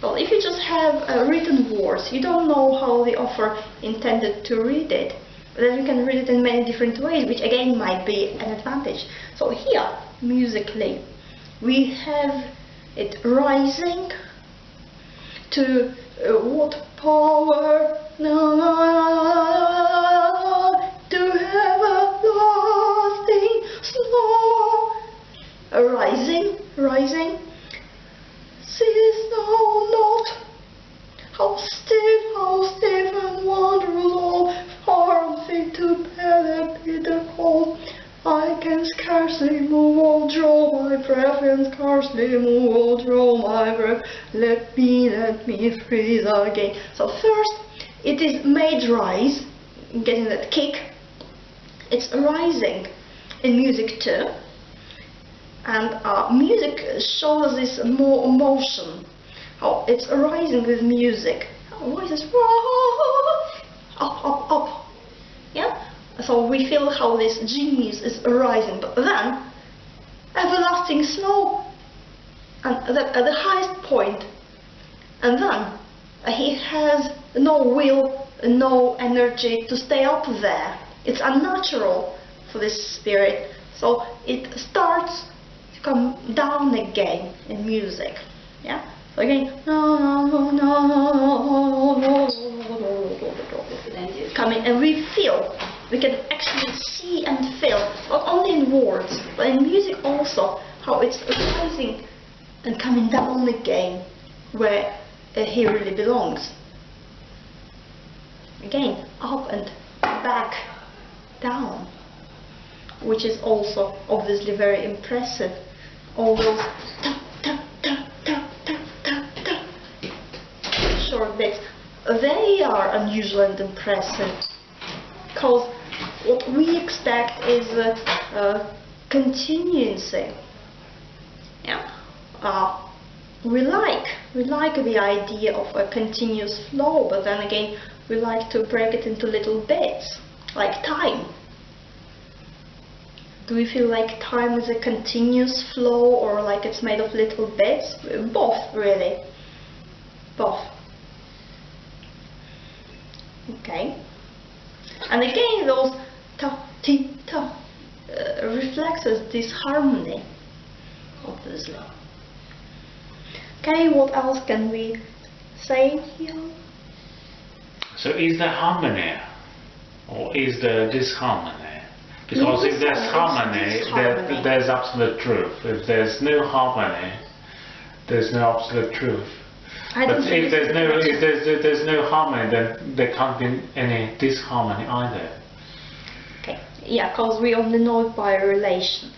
Well, if you just have written words, you don't know how the author intended to read it. Then you can read it in many different ways, which again might be an advantage. So here, musically, we have it rising to what power to have a lasting slow. Rising. Seest thou not how stiff and wondrous all, far unfit to bear the scarcely move or draw my breath, and scarcely move or draw my breath. Let me freeze again. So first, it is made rise, getting that kick. It's rising in music too, and music shows this more emotion. How it's rising with music. Voices up, up, up. Yeah. So we feel how this genius is rising, but then everlasting snow, and that at the highest point, and then he has no will, no energy to stay up there. It's unnatural for this spirit, so it starts to come down again in music. Yeah. So again, coming, and we feel. We can actually see and feel, not only in words, but in music also, how it's rising and coming down again, where he really belongs. Again, up and back, down, which is also obviously very impressive. All those short bits, they are unusual and impressive, because what we expect is a continuancy. Yeah, we like the idea of a continuous flow, but then again we like to break it into little bits, like time. Do we feel like time is a continuous flow, or like it's made of little bits? Both, really. Both. Okay. And again, those ta, ti, ta reflects this harmony, obviously. Okay, what else can we say here? So is there harmony, or is there disharmony? Because if there's harmony, there's absolute truth. If there's no harmony, there's no absolute truth. But if there's no harmony, then there can't be any disharmony either. Okay, yeah, because we only know it by relation.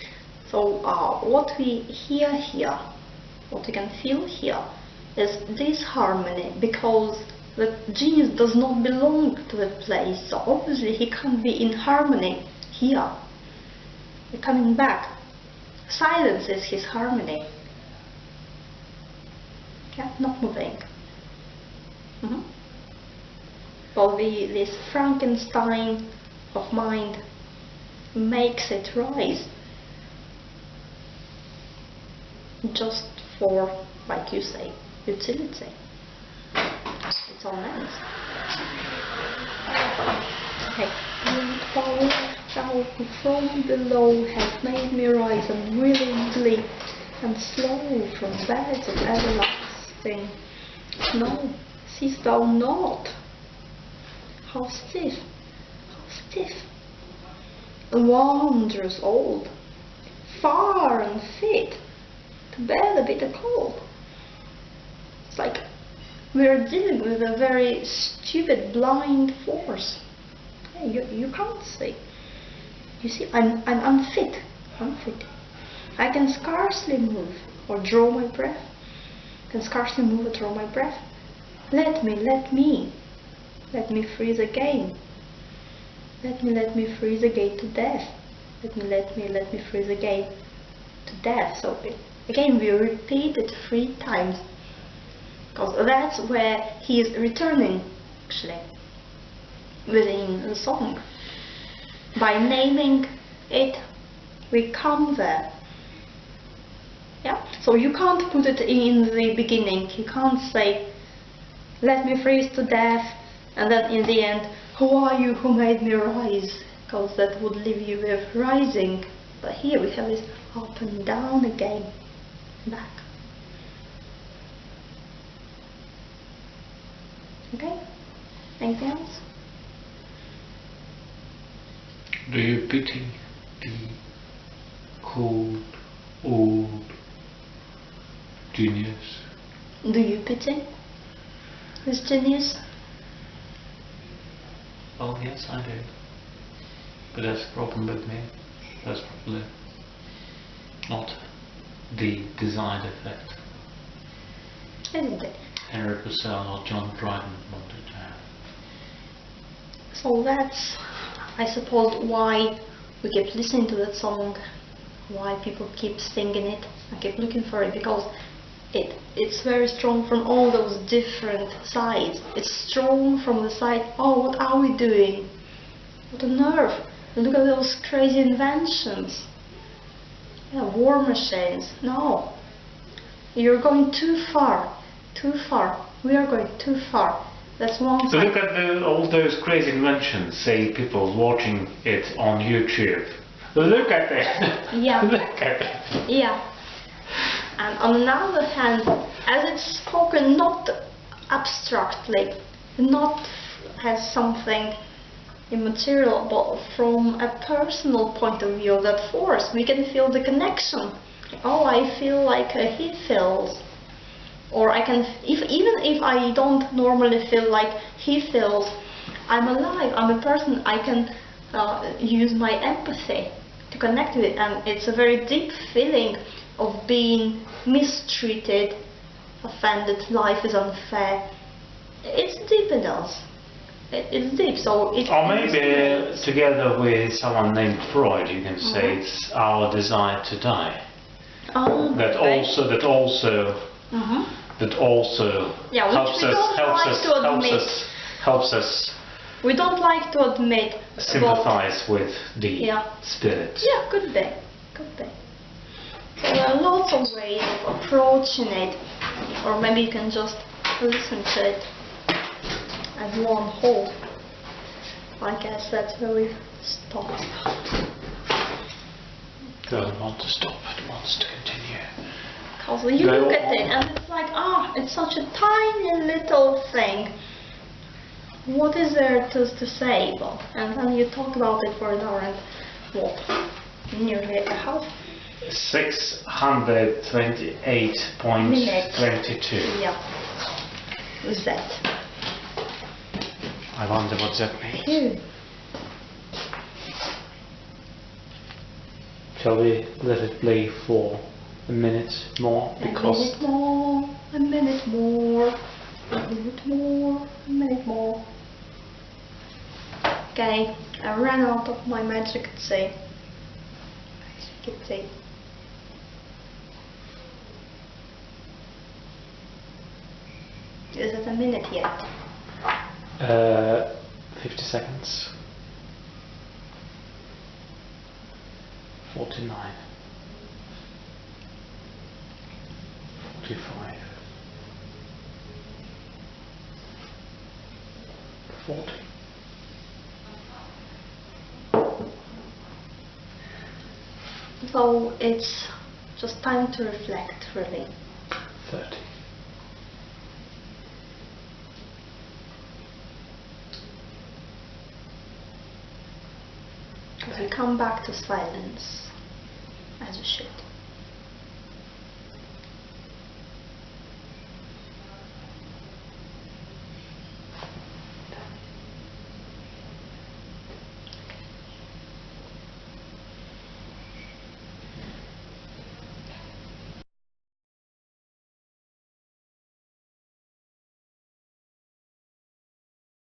So what we hear here, what we can feel here, is disharmony, because the genius does not belong to the place. So obviously he can't be in harmony here. We're coming back. Silence is his harmony. Yeah, not moving. But this Frankenstein of mind makes it rise, just for, like you say, utility. It's all ends. Okay. Power down from below has made me rise unwillingly and slow from beds of everlasting. No, seest thou not? How stiff, wondrous old, far unfit to bear the bitter cold. It's like we're dealing with a very stupid, blind force. You can't see. You see, I'm unfit. I can scarcely move or draw my breath. Can scarcely move or draw my breath. Let me freeze again. Let me freeze again to death. Let me freeze again to death. So again we repeat it 3 times, because that's where he is returning, actually, within the song. By naming it, we come there. Yeah. So you can't put it in the beginning. You can't say, let me freeze to death, and then in the end, who are you who made me rise? Because that would leave you with rising. But here we have this up and down again, back. Okay? Anything else? Do you pity the cold, old genius? Do you pity this genius? Oh yes, I do. But that's the problem with me. That's probably not the desired effect Isn't it? Henry Purcell or John Dryden wanted to have. So that's, I suppose, why we keep listening to that song, why people keep singing it and keep looking for it, because it's very strong from all those different sides. It's strong from the side, oh, what are we doing? What on earth? Look at those crazy inventions. Yeah, war machines. No. You're going too far. Too far. We are going too far. That's one So side. look at all those crazy inventions, say people watching it on YouTube. Look at it! Yeah. Look at it! Yeah. And on the other hand, as it's spoken not abstractly, not as something immaterial, but from a personal point of view, that force, we can feel the connection. Oh, I feel like he feels. Or I can, even if I don't normally feel like he feels, I'm alive, I'm a person, I can use my empathy to connect with it, and it's a very deep feeling of being mistreated, offended, life is unfair. It's deep in us. It's deep, so it... Or maybe together with someone named Freud, you can say it's our desire to die. Oh, That okay. also Yeah, helps which we don't like to admit. helps us We don't like to admit. sympathize with the Yeah. spirit. Yeah, could be. Could be. So there are lots of ways of approaching it, or maybe you can just listen to it as one whole. Like I said, where we stop. Doesn't want to stop, it wants to continue. Because you Go look at on. it and it's like, it's such a tiny little thing. What is there to say? But, and then you talk about it for an hour and what? Nearly a half 628.22. Yeah. Who's that? I wonder what that means. Phew. Shall we let it play for a minute more? Because A minute more, a minute more, a minute more, a minute more. Okay, I ran out of my magic tea. Magic tea. Is it a minute yet? 50 seconds. 49. 45. 40. So it's just time to reflect, really. 30. We come back to silence, as we should.